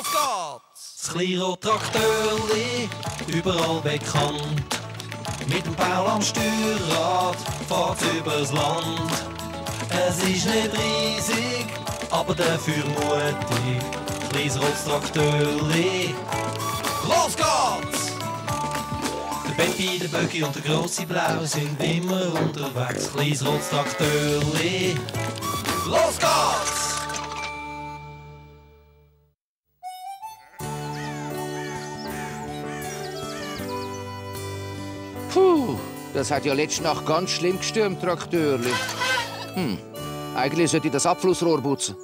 Los geht's! Das Kleinrad-Traktörli, überall bekannt. Mit dem Paul am Steuerrad fahrt's übers Land. Es ist nicht riesig, aber dafür mutig. Kleines rotes Traktörli. Los geht's! Der Peppi, der Böcki und der grosse Blau sind immer unterwegs. Kleines rotes Traktörli. Los geht's! Puh, das hat ja letzte Nacht ganz schlimm gestürmt, Traktörli. Eigentlich sollte ich das Abflussrohr putzen.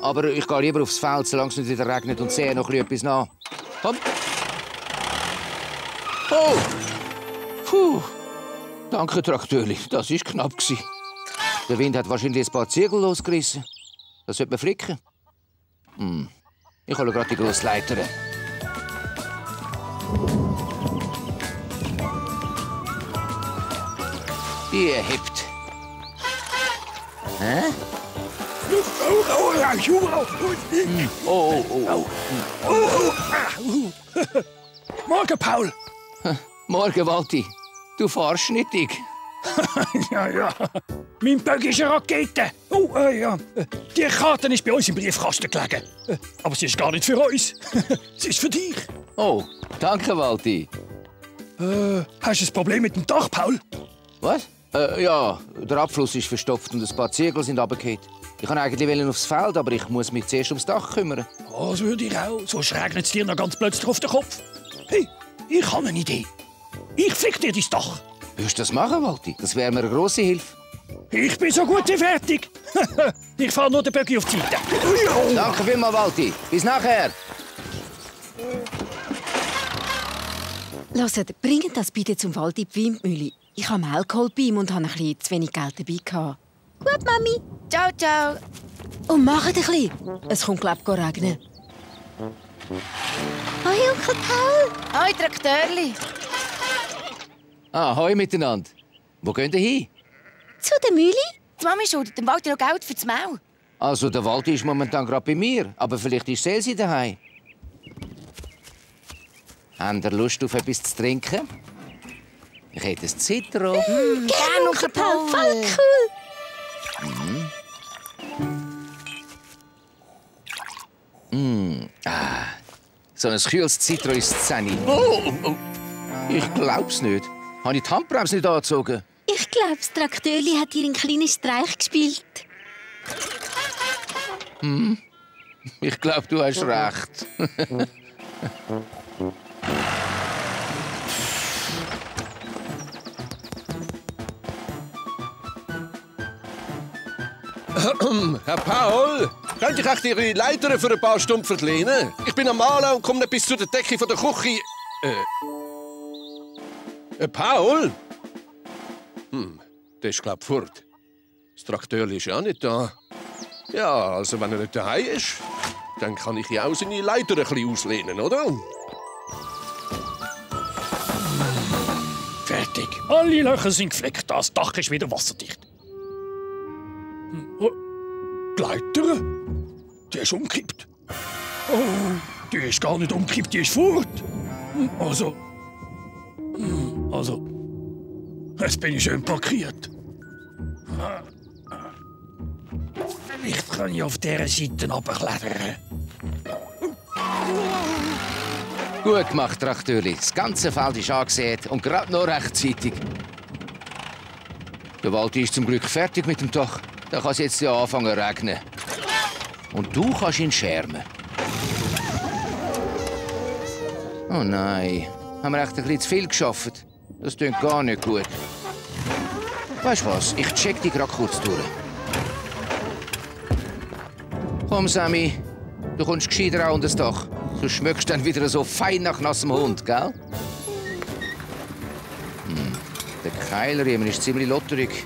Aber ich gehe lieber aufs Feld, solange es nicht wieder regnet, und sehe noch etwas nach. Komm. Oh! Puh. Danke, Traktörli. Das war knapp. Der Wind hat wahrscheinlich ein paar Ziegel losgerissen. Das sollte man flicken. Ich hole gerade die grosse Leiter. Die hebt. Hä? Morgen, Paul. Morgen, Walti. Du fahrst schnittig. Ja. Mein Böggi ist eine Rakete. Ja. Die Karte ist bei uns im Briefkasten gelegen. Aber sie ist gar nicht für uns. Sie ist für dich. Oh, danke, Walti. Hast du ein Problem mit dem Dach, Paul? Was? Ja, der Abfluss ist verstopft und ein paar Ziegel sind runtergefallen. Ich wollte eigentlich aufs Feld, aber ich muss mich zuerst ums Dach kümmern. Das würde ich auch. So regnet es dir noch ganz plötzlich auf den Kopf. Hey, ich habe eine Idee. Ich flick dir dein Dach. Willst du das machen, Walti? Das wäre mir eine grosse Hilfe. Ich bin so gut wie fertig. Ich fahre nur den Böggi auf die Seite. Danke vielmals, Walti. Bis nachher. Hört, bringt das bitte zum Wald in die Windmühle. Ich habe Alkohol bei ihm und habe ein bisschen zu wenig Geld dabei gehabt. Gut, Mami. Ciao, ciao. Und macht ein bisschen. Es kommt, glaube ich, regnen. Hoi, Onkel Paul. Hoi, Traktörli. Hoi miteinander. Wo geht ihr hin? Zu der Mühle? Die Mami schuldet dem Walter noch Geld für das Maul. Also, der Walti ist momentan gerade bei mir, aber vielleicht ist Elsie daheim. Habt ihr Lust auf etwas zu trinken? Ich hätte ein Zitro. Gerne, Onkel Paul. Voll cool. So ein kühles Zitro ist 10. Oh. Ich glaub's nicht. Habe ich die Handbremse nicht angezogen? Ich glaube, das Traktörli hat dir einen kleinen Streich gespielt. Ich glaube, du hast recht. Herr Paul, könnte ich echt Ihre Leiter für ein paar Stunden verlehnen? Ich bin am Malen und komme nicht bis zu der Decke von der Küche. Paul? Der ist, glaub ich, fort. Das Traktörli ist ja auch nicht da. Ja, also wenn er nicht daheim ist, dann kann ich ja auch seine Leiter ein bisschen auslehnen, oder? Fertig. Alle Löcher sind gefleckt. Das Dach ist wieder wasserdicht. Die Leiter? Die ist umgekippt. Oh, die ist gar nicht umgekippt, die ist fort. Also, jetzt bin ich schön parkiert. Vielleicht kann ich auf dieser Seite runterklettern. Gut gemacht, Traktörli. Das ganze Feld ist angesät und gerade noch rechtzeitig. Der Walti ist zum Glück fertig mit dem Dach. Da kann es jetzt ja anfangen zu regnen. Und du kannst ihn schärmen. Oh nein, haben wir echt ein bisschen zu viel geschafft. Das klingt gar nicht gut. Weißt du was, ich check dich gerade kurz durch. Komm, Sammy, du kommst gescheiter auch unter das Dach. Du schmeckst dann wieder so fein nach nassem Hund, gell? Der Keilriemen ist ziemlich lotterig.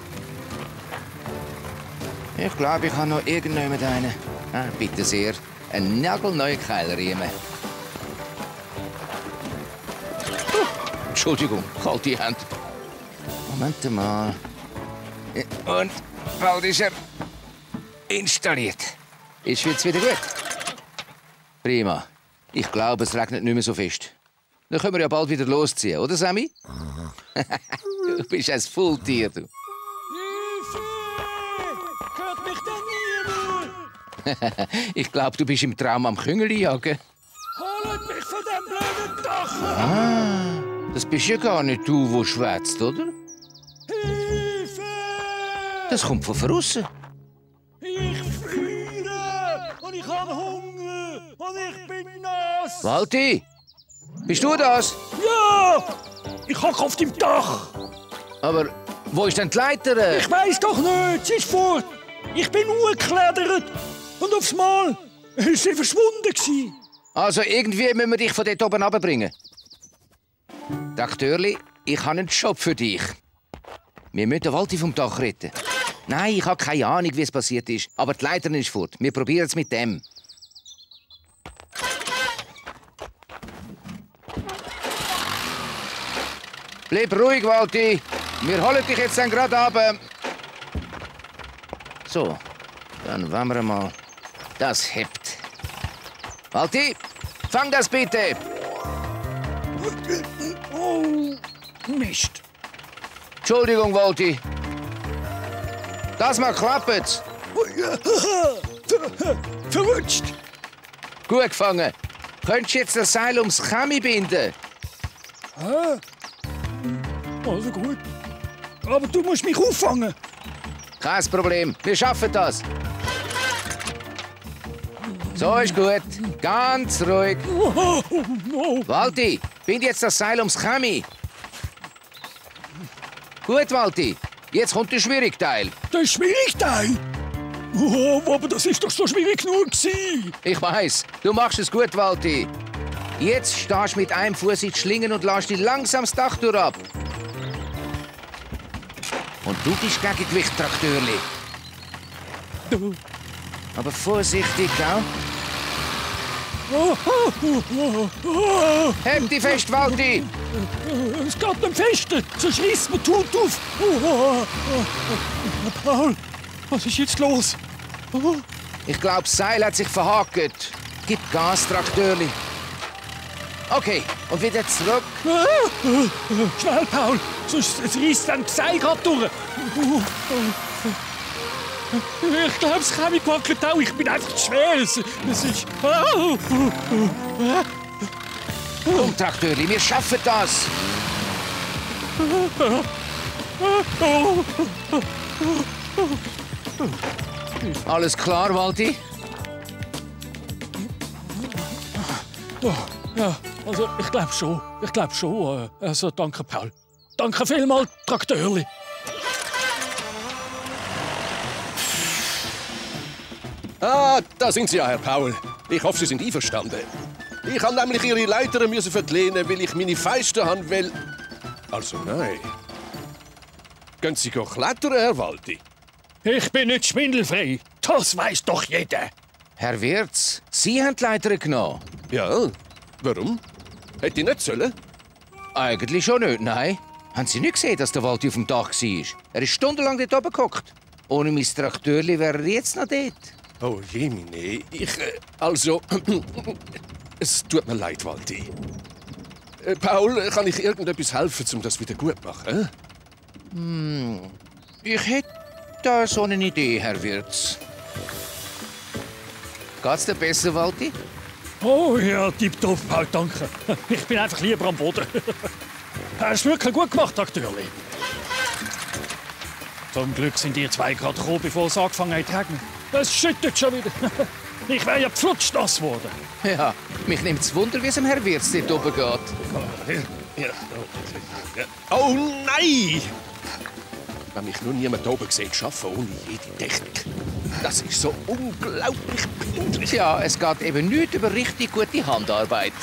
Ich glaube, ich habe noch irgendjemand einen. Bitte sehr. Ein nagelneuer Keilriemen. Entschuldigung, kalte Hand. Moment mal. Und bald ist er installiert. Ist jetzt wieder gut? Prima. Ich glaube, es regnet nicht mehr so fest. Dann können wir ja bald wieder losziehen, oder Sammy? Du bist ein Fulltier, du. Hilfe! Hört mich denn niemand? Ich glaube, du bist im Traum am Küngeli jagen. Holt mich von dem blöden Dach! Das bist ja gar nicht du, der schwätzt, oder? Hilfe! Das kommt von draussen. Ich friere! Und ich habe Hunger! Und ich bin nass! Walti, bist du das? Ja! Ich hocke auf dem Dach! Aber wo ist denn die Leiter? Ich weiß doch nicht! Sie ist fort! Ich bin hochgeklettert! Und aufs Mal ist sie verschwunden! Also irgendwie müssen wir dich von dort oben runterbringen. Daktörli, ich habe einen Job für dich. Wir müssen den Walti vom Dach retten. Nein, ich habe keine Ahnung, wie es passiert ist. Aber die Leiter ist fort. Wir probieren es mit dem. Bleib ruhig, Walti. Wir holen dich jetzt dann gerade ab. So, dann wollen wir mal. Das hebt. Walti, fang das bitte. Oh, Mist! Entschuldigung, Walti. Das mal klappt. Verrutscht! Gut gefangen. Könntest du jetzt das Seil ums Chemie binden? Also gut. Aber du musst mich auffangen. Kein Problem. Wir schaffen das. So ist gut. Ganz ruhig. Walti, bind jetzt das Seil ums Chemie. Gut, Walti. Jetzt kommt der schwierige Teil. Der schwierige Teil? Oh, aber das ist doch so schwierig genug gewesen. Ich weiß. Du machst es gut, Walti. Jetzt stehst du mit einem Fuß in die Schlingen und lässt dich langsam das Dach ab. Und du bist Gegengewicht, Traktörli. Aber vorsichtig, gell? Heb dich fest, Walti! Es geht nicht fest, sonst reißt man die Haut auf. Paul, was ist jetzt los? Ich glaube, das Seil hat sich verhakt. Gib Gas, Traktörli. Okay, und wieder zurück. Schnell, Paul, sonst reißt dann das Seil gerade durch. Ich glaube, es kann mich packen auch. Ich bin einfach zu schwer. Es ist... Komm, Traktörli, wir schaffen das. Alles klar, Walti? Ja, also ich glaube schon. Also danke, Paul. Danke vielmals, Traktörli. Ah, da sind Sie ja, Herr Paul. Ich hoffe, Sie sind einverstanden. Ich habe nämlich Ihre Leiter verlehnen, weil ich meine Feiste haben will. Also nein. Gehen Sie klettern, Herr Walti? Ich bin nicht schwindelfrei. Das weiß doch jeder. Herr Wirz, Sie haben die Leiter genommen. Ja, warum? Hätte ich nicht sollen? Eigentlich schon nicht, nein. Haben Sie nicht gesehen, dass der Walti auf dem Dach war? Er ist stundenlang dort oben gehockt. Ohne mein Traktörli wäre er jetzt noch dort. Oh Jemine, also... es tut mir leid, Walti. Paul, kann ich irgendetwas helfen, um das wieder gut zu machen? Ich hätte da so eine Idee, Herr Wirz. Geht's dir besser, Walti? Oh ja, tipptopp, Paul, danke. Ich bin einfach lieber am Boden. Hast du wirklich gut gemacht, Traktörli. Zum Glück sind ihr zwei gerade gekommen, bevor es angefangen hat zu regnen. Es schüttet schon wieder. Ich wäre ja pflutschnass geworden. Ja, mich nimmt's Wunder, wie es dem Herr Wirz dort oben geht. Oh nein! Wenn mich nur niemand oben sieht, arbeiten ohne jede Technik. Das ist so unglaublich peinlich. Tja, es geht eben nicht über richtig gute Handarbeit.